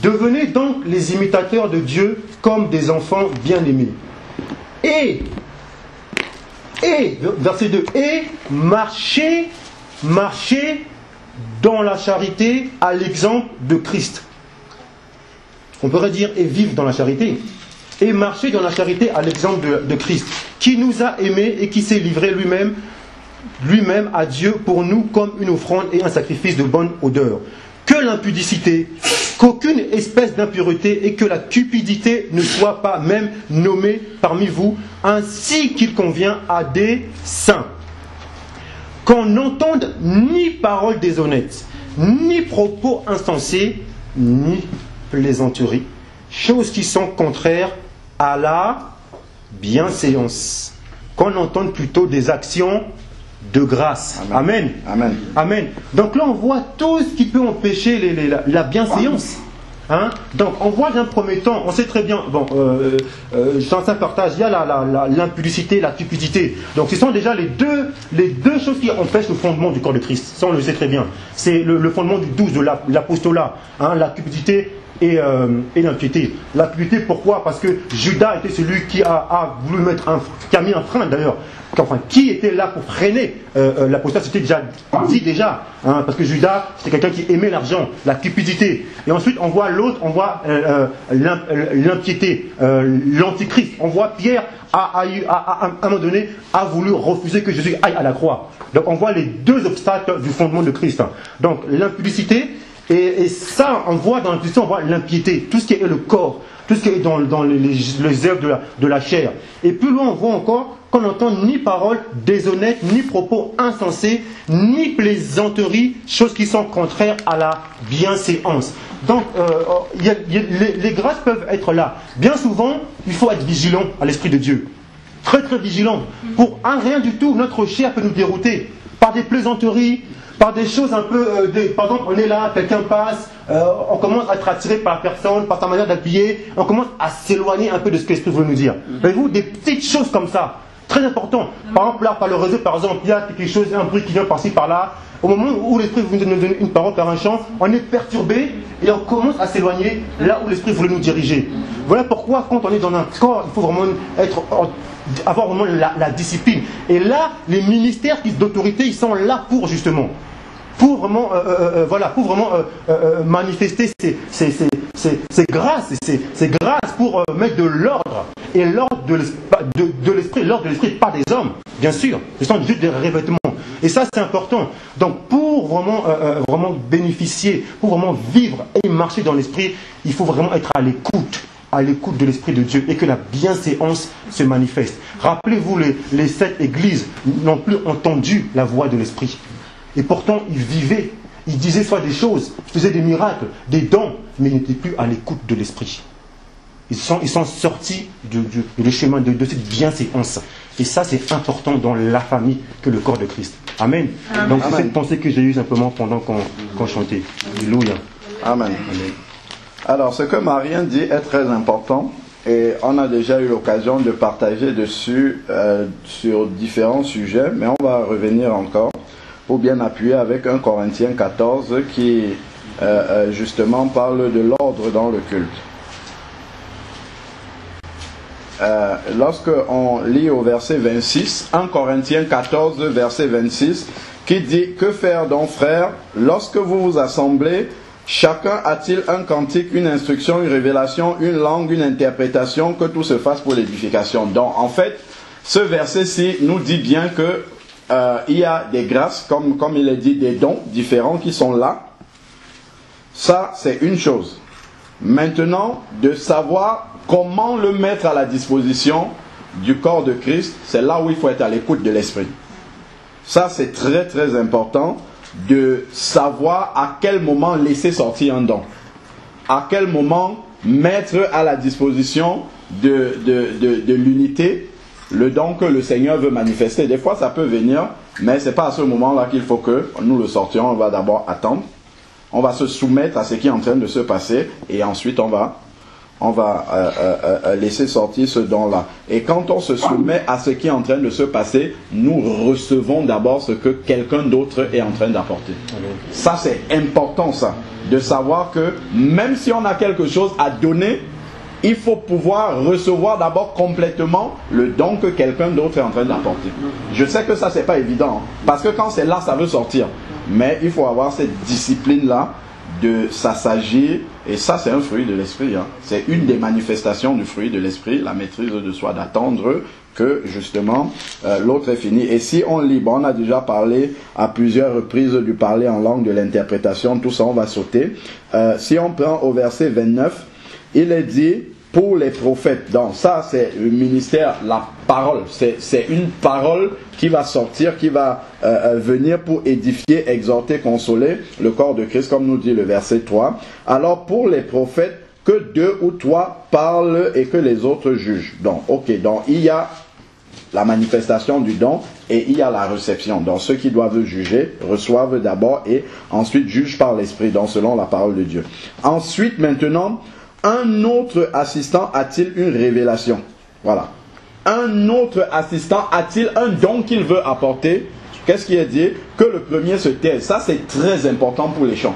Devenez donc les imitateurs de Dieu comme des enfants bien-aimés. Et, verset 2, et marchez dans la charité à l'exemple de Christ. On pourrait dire et vivre dans la charité. Et marcher dans la charité à l'exemple de Christ, qui nous a aimés et qui s'est livré lui-même à Dieu pour nous comme une offrande et un sacrifice de bonne odeur. Que l'impudicité, qu'aucune espèce d'impureté et que la cupidité ne soit pas même nommée parmi vous, ainsi qu'il convient à des saints. Qu'on n'entende ni paroles déshonnêtes, ni propos insensés, ni plaisanteries, choses qui sont contraires à la bienséance. Qu'on entende plutôt des actions de grâce. Amen. Amen. Amen. Donc là, on voit tout ce qui peut empêcher la bienséance. Hein? Donc, on voit d'un premier temps, on sait très bien, bon, dans un partage, il y a l'impudicité, la cupidité. Donc, ce sont déjà les deux choses qui empêchent le fondement du corps de Christ. Ça, on le sait très bien. C'est le fondement du 12 de l'apostolat. Hein? La cupidité et l'impiété. La cupidité, pourquoi? Parce que Judas était celui qui a voulu qui a mis un frein d'ailleurs. Enfin, qui était là pour freiner l'apostat? C'était déjà dit déjà, hein, parce que Judas c'était quelqu'un qui aimait l'argent, la cupidité. Et ensuite on voit l'autre, on voit l'impiété, l'antichrist. On voit Pierre à un moment donné a voulu refuser que Jésus aille à la croix. Donc on voit les deux obstacles du fondement de Christ. Donc l'impudicité et ça on voit dans l'impudicité, on voit l'impiété, tout ce qui est le corps, tout ce qui est dans les œuvres de la chair. Et plus loin on voit encore qu'on n'entend ni paroles déshonnêtes, ni propos insensés, ni plaisanteries, choses qui sont contraires à la bienséance. Donc, les grâces peuvent être là. Bien souvent, il faut être vigilant à l'Esprit de Dieu. Très très vigilant. Pour un rien du tout, notre chair peut nous dérouter par des plaisanteries, par des choses un peu... par exemple, on est là, quelqu'un passe, on commence à être attiré par la personne, par sa manière d'habiller, on commence à s'éloigner un peu de ce que l'Esprit veut nous dire. Voyez-vous, des petites choses comme ça. Très important. Par exemple, là, par le réseau, par exemple, il y a quelque chose, un bruit qui vient par-ci, par-là. Au moment où l'Esprit vous nous donne une parole par un chant, on est perturbé et on commence à s'éloigner là où l'Esprit voulait nous diriger. Voilà pourquoi, quand on est dans un corps, il faut vraiment avoir vraiment la discipline. Et là, les ministères d'autorité, ils sont là pour justement. Pour vraiment, manifester ces grâces, ces grâces pour mettre de l'ordre. Et l'ordre de l'esprit, pas des hommes, bien sûr. Ce sont juste des revêtements. Et ça, c'est important. Donc, pour vraiment bénéficier, pour vraiment vivre et marcher dans l'esprit, il faut vraiment être à l'écoute de l'Esprit de Dieu et que la bienséance se manifeste. Rappelez-vous, les 7 églises n'ont plus entendu la voix de l'Esprit. Et pourtant, ils vivaient, ils disaient soit des choses, ils faisaient des miracles, des dons, mais ils n'étaient plus à l'écoute de l'Esprit. Ils sont sortis du chemin de cette bienséance. Et ça, c'est important dans la famille que le corps de Christ. Amen. Amen. Donc, c'est cette pensée que j'ai eue simplement pendant qu'on chantait. Alléluia. Amen. Amen. Alors, ce que Marien dit est très important. Et on a déjà eu l'occasion de partager dessus sur différents sujets. Mais on va revenir encore pour bien appuyer avec 1 Corinthiens 14 qui justement parle de l'ordre dans le culte. Lorsque on lit au verset 26, 1 Corinthiens 14 verset 26, qui dit: que faire donc, frères, lorsque vous vous assemblez, chacun a-t-il un cantique, une instruction, une révélation, une langue, une interprétation, que tout se fasse pour l'édification. Donc en fait, ce verset-ci nous dit bien que il y a des grâces, comme il est dit, des dons différents qui sont là. Ça, c'est une chose. Maintenant, de savoir comment le mettre à la disposition du corps de Christ, c'est là où il faut être à l'écoute de l'Esprit. Ça, c'est très très important de savoir à quel moment laisser sortir un don. À quel moment mettre à la disposition de l'unité le don que le Seigneur veut manifester. Des fois, ça peut venir, mais ce n'est pas à ce moment-là qu'il faut que nous le sortions. On va d'abord attendre. On va se soumettre à ce qui est en train de se passer et ensuite on va on va laisser sortir ce don-là. Et quand on se soumet à ce qui est en train de se passer, nous recevons d'abord ce que quelqu'un d'autre est en train d'apporter. Ça, c'est important, ça, de savoir que même si on a quelque chose à donner, il faut pouvoir recevoir d'abord complètement le don que quelqu'un d'autre est en train d'apporter. Je sais que ça, c'est pas évident, parce que quand c'est là, ça veut sortir. Mais il faut avoir cette discipline-là de s'assagir, et ça c'est un fruit de l'esprit, hein. C'est une des manifestations du fruit de l'esprit, la maîtrise de soi, d'attendre que justement l'autre est fini. Et si on lit, bon, on a déjà parlé à plusieurs reprises du parler en langue, de l'interprétation, tout ça on va sauter. Si on prend au verset 29, il est dit pour les prophètes. Donc ça c'est le ministère, la parole, c'est une parole qui va sortir, qui va venir pour édifier, exhorter, consoler le corps de Christ, comme nous dit le verset 3. Alors pour les prophètes, que 2 ou 3 parlent et que les autres jugent. Donc ok, donc il y a la manifestation du don et il y a la réception. Donc ceux qui doivent juger reçoivent d'abord et ensuite jugent par l'esprit, donc selon la parole de Dieu. Ensuite maintenant, un autre assistant a-t-il une révélation? Voilà. Un autre assistant a-t-il un don qu'il veut apporter? Qu'est-ce qui est dit? Que le premier se taise. Ça, c'est très important pour les chants.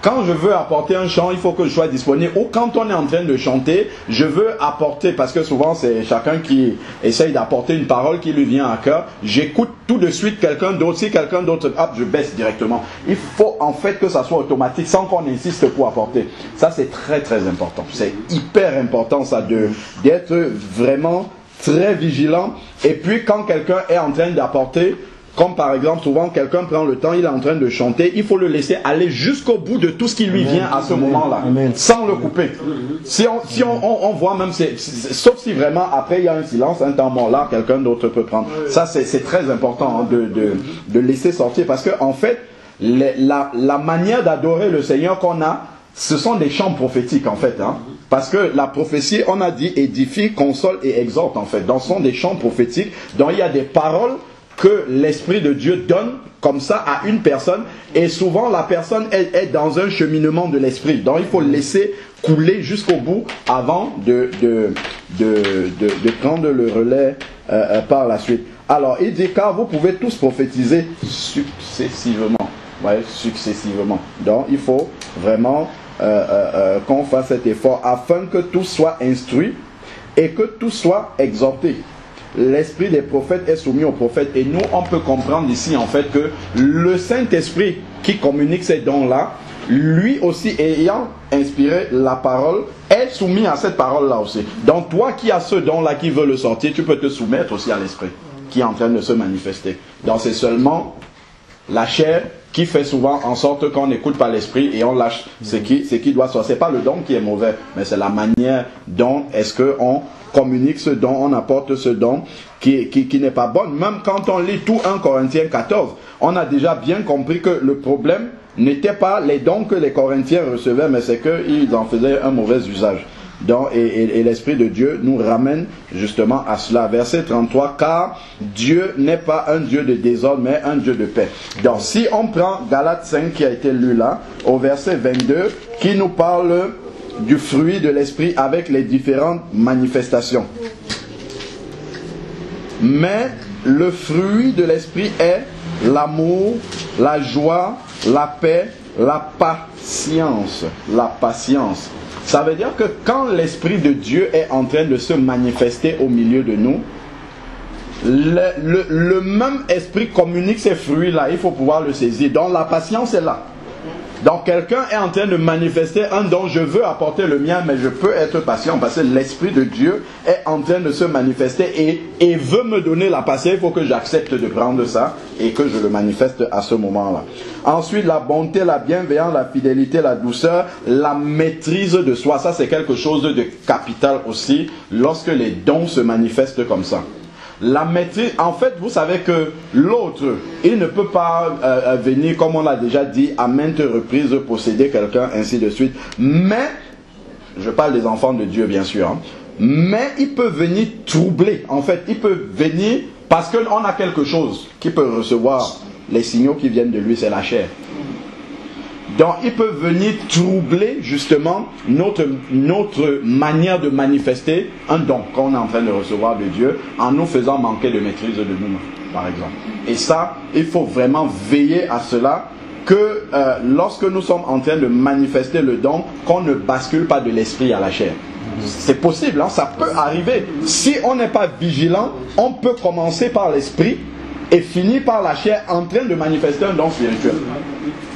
Quand je veux apporter un chant, il faut que je sois disponible. Ou quand on est en train de chanter, je veux apporter, parce que souvent c'est chacun qui essaye d'apporter une parole qui lui vient à cœur. J'écoute tout de suite quelqu'un d'autre. Si quelqu'un d'autre, hop, je baisse directement. Il faut en fait que ça soit automatique sans qu'on insiste pour apporter. Ça, c'est très très important. C'est hyper important ça d'être vraiment très vigilant. Et puis quand quelqu'un est en train d'apporter, comme par exemple, souvent quelqu'un prend le temps, il est en train de chanter, il faut le laisser aller jusqu'au bout de tout ce qui lui vient à ce moment-là, sans le couper. Si on voit même, sauf si vraiment après il y a un silence, un temps mort là, quelqu'un d'autre peut prendre. Ça c'est très important, hein, de laisser sortir, parce que en fait, la manière d'adorer le Seigneur qu'on a, ce sont des chants prophétiques en fait, hein. Parce que la prophétie, on a dit, édifie, console et exhorte en fait. Donc ce sont des chants prophétiques, dont il y a des paroles que l'Esprit de Dieu donne comme ça à une personne, et souvent la personne est dans un cheminement de l'Esprit, donc il faut le laisser couler jusqu'au bout avant de prendre le relais par la suite. Alors il dit, car vous pouvez tous prophétiser successivement. Ouais, successivement. Donc il faut vraiment qu'on fasse cet effort afin que tout soit instruit et que tout soit exhorté. L'esprit des prophètes est soumis aux prophètes, et nous on peut comprendre ici en fait que le Saint-Esprit qui communique ces dons-là, lui aussi ayant inspiré la parole, est soumis à cette parole-là aussi. Donc toi qui as ce don-là qui veut le sortir, tu peux te soumettre aussi à l'Esprit qui est en train de se manifester. Donc c'est seulement la chair qui fait souvent en sorte qu'on n'écoute pas l'esprit et on lâche ce qui doit sortir. C'est pas le don qui est mauvais, mais c'est la manière dont est-ce qu'on communique ce don, on apporte ce don qui n'est pas bon. Même quand on lit tout 1 Corinthiens 14, on a déjà bien compris que le problème n'était pas les dons que les Corinthiens recevaient, mais c'est qu'ils en faisaient un mauvais usage. Donc, et l'Esprit de Dieu nous ramène justement à cela. Verset 33, car Dieu n'est pas un Dieu de désordre, mais un Dieu de paix. Donc si on prend Galates 5 qui a été lu là, au verset 22, qui nous parle du fruit de l'Esprit avec les différentes manifestations. Mais le fruit de l'Esprit est l'amour, la joie, la paix, la patience. La patience. Ça veut dire que quand l'Esprit de Dieu est en train de se manifester au milieu de nous, le même Esprit communique ces fruits-là, il faut pouvoir le saisir. Donc la patience est là. Donc quelqu'un est en train de manifester un don, je veux apporter le mien, mais je peux être patient parce que l'Esprit de Dieu est en train de se manifester et veut me donner la patience. Il faut que j'accepte de prendre ça et que je le manifeste à ce moment-là. Ensuite, la bonté, la bienveillance, la fidélité, la douceur, la maîtrise de soi. Ça, c'est quelque chose de capital aussi lorsque les dons se manifestent comme ça. La maîtrise, en fait, vous savez que l'autre, il ne peut pas venir, comme on l'a déjà dit, à maintes reprises posséder quelqu'un, ainsi de suite. Mais, je parle des enfants de Dieu, bien sûr, hein, mais il peut venir troubler. En fait, il peut venir parce qu'on a quelque chose qui peut recevoir les signaux qui viennent de lui, c'est la chair. Donc, il peut venir troubler justement notre manière de manifester un don qu'on est en train de recevoir de Dieu en nous faisant manquer de maîtrise de nous-mêmes, par exemple. Et ça, il faut vraiment veiller à cela, que lorsque nous sommes en train de manifester le don, qu'on ne bascule pas de l'esprit à la chair. C'est possible, hein, ça peut arriver. Si on n'est pas vigilant, on peut commencer par l'esprit et finir par la chair en train de manifester un don spirituel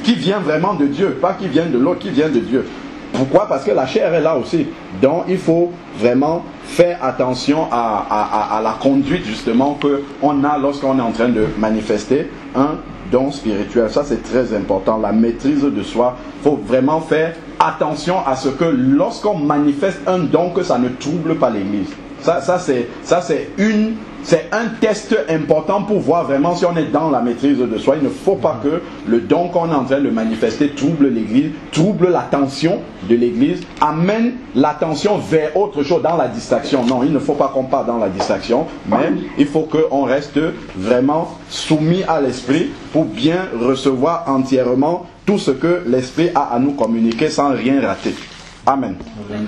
qui vient vraiment de Dieu, pas qui vient de l'autre, qui vient de Dieu. Pourquoi? Parce que la chair est là aussi. Donc il faut vraiment faire attention à la conduite justement qu'on a lorsqu'on est en train de manifester un don spirituel. Ça c'est très important, la maîtrise de soi. Il faut vraiment faire attention à ce que lorsqu'on manifeste un don, que ça ne trouble pas l'Église. C'est un test important pour voir vraiment si on est dans la maîtrise de soi. Il ne faut pas que le don qu'on est en train de manifester trouble l'Église, trouble l'attention de l'Église, amène l'attention vers autre chose, dans la distraction. Non, il ne faut pas qu'on parte dans la distraction, mais il faut qu'on reste vraiment soumis à l'Esprit pour bien recevoir entièrement tout ce que l'Esprit a à nous communiquer sans rien rater. Amen. Amen.